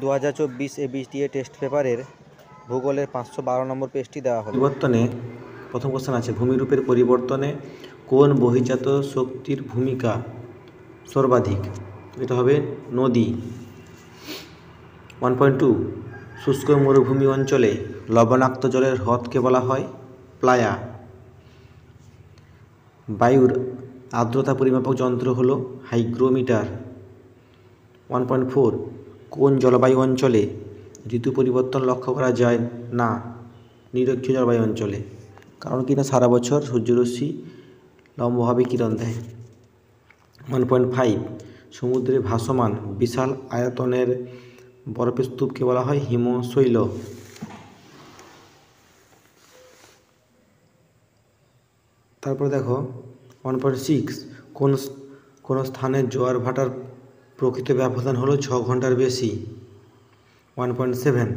2024 ABSDA test পেপারের ভূগোলের 512 নম্বর পেজটি দেওয়া হলো। পরিবর্তনে প্রথম কোশ্চেন আছে, ভূমিরূপের পরিবর্তনে কোন বহির্জাত শক্তির ভূমিকা সর্বাধিক? এটা হবে নদী। 1.2, শুষ্ক মরুভূমি অঞ্চলে লবণাক্ত জলের হ্রদকে বলা হয় প্লায়া। বায়ুর আর্দ্রতা পরিমাপক যন্ত্র হলো হাইগ্রোমিটার। 1.4, কোন জলবায়ু অঞ্চলে ঋতু পরিবর্তন লক্ষ্য করা যায় না? নিরক্ষীয় জলবায়ু অঞ্চলে, কারণ কিনা সারা বছর সূর্যরশ্মি লম্বভাবে কিরণ দেয়। 1.5, সমুদ্রে ভাসমান বিশাল আয়তনের বরফের স্তূপকে বলা হয় হিমশৈল। তারপরে দেখো 1.6, কোন স্থানের জোয়ার ভাটার প্রকৃত ব্যবধান হলো 6 ঘন্টার বেশি। 1.7,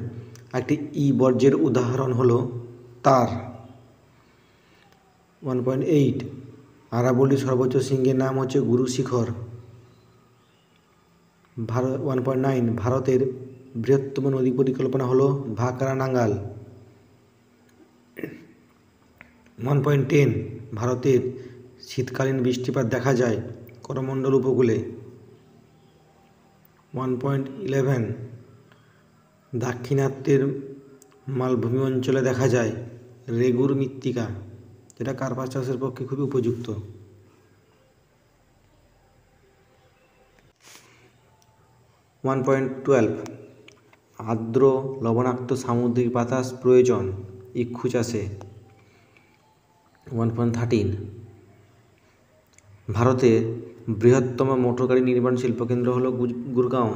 একটি বর্জ্যের উদাহরণ হলো তার। 1.8, আরাবল্লী সর্বোচ্চ শৃঙ্গের নাম হচ্ছে গুরু শিখর। 1.9, ভারতের বৃহত্তম নদী পরিকল্পনা হলো ভাকরানাঙ্গাল। 1.10, ভারতের শীতকালীন বৃষ্টিপাত দেখা যায় করমণ্ডল উপকূলে। 1.11, দাক্ষিণাত্যের মালভূমি অঞ্চলে দেখা যায় রেগুর মৃত্তিকা, যেটা কার্পাস চাষের পক্ষে খুবই উপযুক্ত। 1.12, আর্দ্র লবণাক্ত সামুদ্রিক বাতাস প্রয়োজন ইক্ষু চাষে। 1.13, ভারতের বৃহত্তম মোটর গাড়ি নির্মাণ শিল্পকেন্দ্র হলো গুরগাঁও।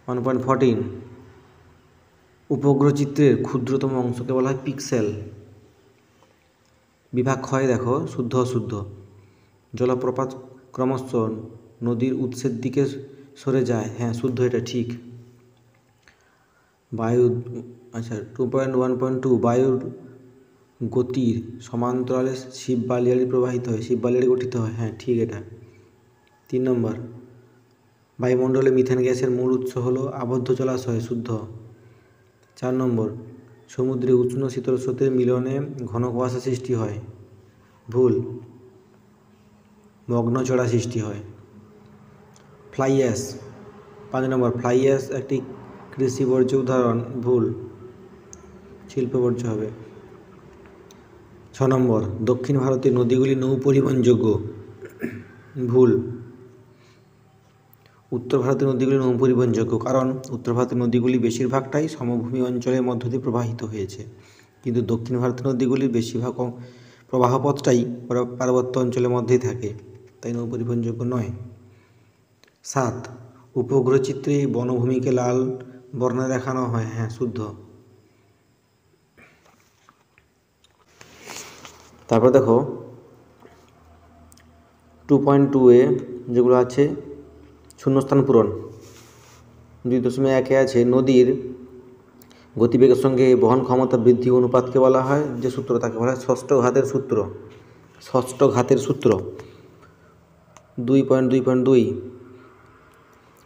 1.14, উপগ্রহ চিত্রের ক্ষুদ্রতম অংশকে বলা হয় পিক্সেল। বিভাগ ক্ষয় দেখো শুদ্ধ অশুদ্ধ। জলপ্রপাত ক্রমশ নদীর উৎসের দিকে সরে যায়, হ্যাঁ শুদ্ধ, এটা ঠিক। বায়ু 2.1.2, বায়ুর গতির সমান্তরালে শিব বালিয়াড়ি প্রবাহিত হয়, শিব বালিয়াড়ি গঠিত হয়, হ্যাঁ ঠিক এটা। 3 নম্বর, বায়ুমণ্ডলে মিথেন গ্যাসের মূল উৎস হলো আবদ্ধ জলাশয়, শুদ্ধ। 4 নম্বর, সমুদ্রে উষ্ণ শীতল স্রোতের মিলনে ঘন কুয়াশা সৃষ্টি হয়, ভুল, মগ্নচড়া সৃষ্টি হয়। ফ্লাই অ্যাশ 5 নম্বর, ফ্লাই অ্যাশ একটি কৃষি বর্জ্য উদাহরণ, ভুল, শিল্প বর্জ্য হবে। 6 নম্বর, দক্ষিণ ভারতের নদীগুলি নৌ পরিবহনযোগ্য, ভুল, উত্তর ভারতের নদীগুলি নৌ পরিবহনযোগ্য, কারণ উত্তর ভারতের নদীগুলি বেশিরভাগটাই সমভূমি অঞ্চলের মধ্য দিয়ে প্রবাহিত হয়েছে, কিন্তু দক্ষিণ ভারতের নদীগুলির বেশিরভাগ প্রবাহপথটাই পার্বত্য অঞ্চলের মধ্যেই থাকে, তাই নৌ পরিবহনযোগ্য নয়। 7, উপগ্রহ চিত্রে বনভূমিকে লাল বর্ণে দেখানো হয়, হ্যাঁ শুদ্ধ। তারপর দেখো 2.2 যেগুলো আছে শূন্যস্থান পূরণ। 2.1 আছে, নদীর গতিবেগের সঙ্গে বহন ক্ষমতা বৃদ্ধি অনুপাতকে বলা হয় যে সূত্র, তাকে বলা হয় ষষ্ঠ ঘাতের সূত্র, ষষ্ঠ ঘাতের সূত্র। 2.2,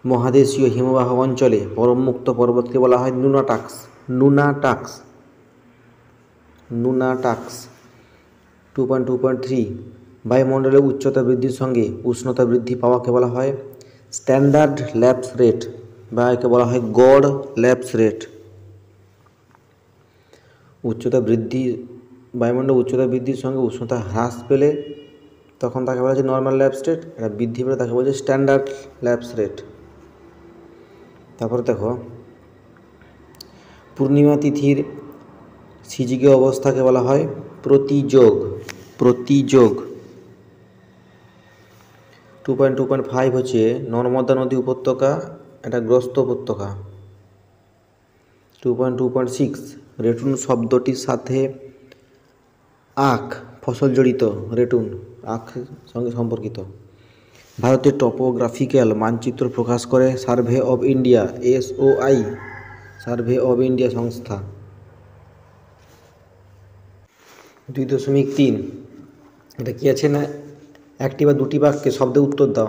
মহাদেশীয় হিমবাহ অঞ্চলে পরমমুক্ত পর্বতকে বলা হয় নুনাটাক্স, নুনাটাক্স, নুনাটাক্স। 2.2.3, বায়ুমণ্ডলের উচ্চতা বৃদ্ধির সঙ্গে উষ্ণতা বৃদ্ধি পাওয়াকে বলা হয় স্ট্যান্ডার্ড ল্যাপস রেট, বা একে বলা হয় গড় ল্যাপস রেট। উচ্চতা বৃদ্ধি, বায়ুমণ্ডলের উচ্চতা বৃদ্ধির সঙ্গে উষ্ণতা হ্রাস পেলে তখন তাকে বলা হচ্ছে নর্মাল ল্যাপস রেট, এটা বৃদ্ধি পেলে তাকে বলা হচ্ছে স্ট্যান্ডার্ড ল্যাপস রেট। তারপরে দেখো পূর্ণিমা তিথির সিজিকে অবস্থাকে বলা হয় প্রতিযোগ, প্রতিযোগ। 2.2.5 হচ্ছে নর্মদা নদী উপত্যকা, এটা গ্রস্ত উপত্যকা। 2.2.6, রেটুন শব্দটির সাথে আখ ফসল জড়িত, রেটুন আখ সঙ্গে সম্পর্কিত। ভারতের টপোগ্রাফিক্যাল মানচিত্র প্রকাশ করে survey of India, SOI, survey of India সংস্থা। 2.3, এটা কি আছে না, একটি বা দুটি বাক্যে শব্দে উত্তর দাও।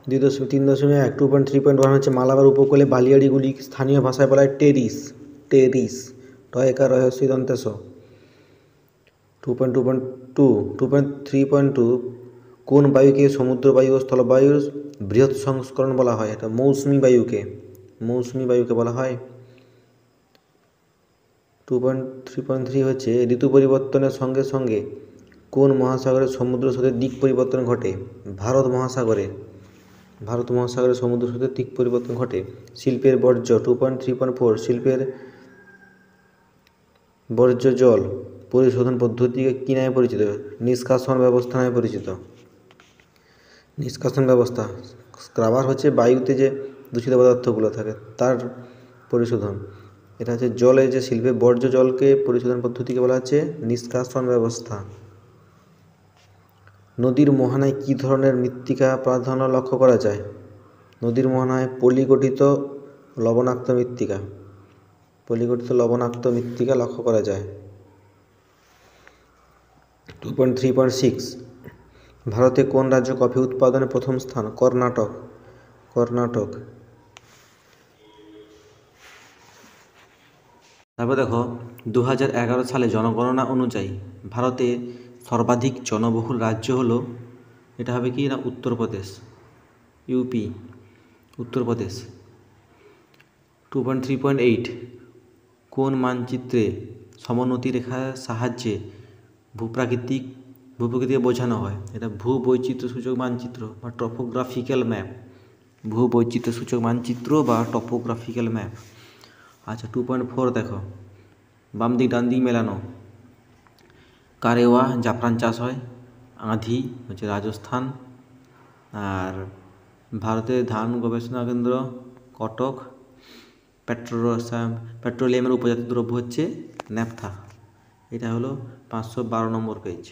3.1 2.3.1 হচ্ছে মালাবার উপকূলে বালিয়াড়িগুলি স্থানীয় ভাষায় বলা হয় টেরিস। টেরিস টয়কার রহস্য দন্তেশ। 2.3.2 কোন বায়ুকে সমুদ্র বায়ু ও স্থলবায়ুর বৃহৎ সংস্করণ বলা হয়? এটা মৌসুমি বায়ুকে বলা হয়। 2.3.3 হচ্ছে ঋতু পরিবর্তনের সঙ্গে সঙ্গে কোন মহাসাগরের সমুদ্র স্রোতের দিক পরিবর্তন ঘটে? ভারত মহাসাগরের সমুদ্র স্রোতের দিক পরিবর্তন ঘটে। শিল্পের বর্জ্য 2.3.4 শিল্পের বর্জ্য জল পরিশোধন পদ্ধতিকে কী নামে পরিচিত? নিষ্কাশন ব্যবস্থা নামে পরিচিত। নিষ্কাশন ব্যবস্থা, স্ক্রাবার হচ্ছে বায়ুতে যে দূষিত পদার্থগুলো থাকে তার পরিশোধন। এটা হচ্ছে জলের যে শিল্পের বর্জ্য জলকে পরিশোধন পদ্ধতিকে বলা হচ্ছে নিষ্কাশন ব্যবস্থা। নদীর মোহনায় কী ধরনের মৃত্তিকা প্রাধান্য লক্ষ্য করা যায়? নদীর মোহনায় পলিগঠিত লবণাক্ত মৃত্তিকা লক্ষ্য করা যায়। 2.3.6 ভারতে কোন রাজ্য কফি উৎপাদনে প্রথম স্থান? কর্ণাটক। তারপর দেখো 2011 সালে জনগণনা অনুযায়ী ভারতে সর্বাধিক জনবহুল রাজ্য হলো, এটা হবে কি না উত্তরপ্রদেশ। 2.3.8 কোন মানচিত্রে সমোন্নতি রেখার সাহায্যে ভূপ্রকৃতিকে বোঝানো হয়? এটা ভূবৈচিত্র্যসূচক মানচিত্র বা টপোগ্রাফিক্যাল ম্যাপ। আচ্ছা 2.4 দেখো বাম দিক ডান দিক মেলানো। কারেওয়া জাফরান চাষ হয়। আঁধি হচ্ছে রাজস্থান। আর ভারতের ধান গবেষণা কেন্দ্র কটক। পেট্রোলিয়ামের উপজাত দ্রব্য হচ্ছে ন্যাপথা। এটা হলো 512 নম্বর পেজ।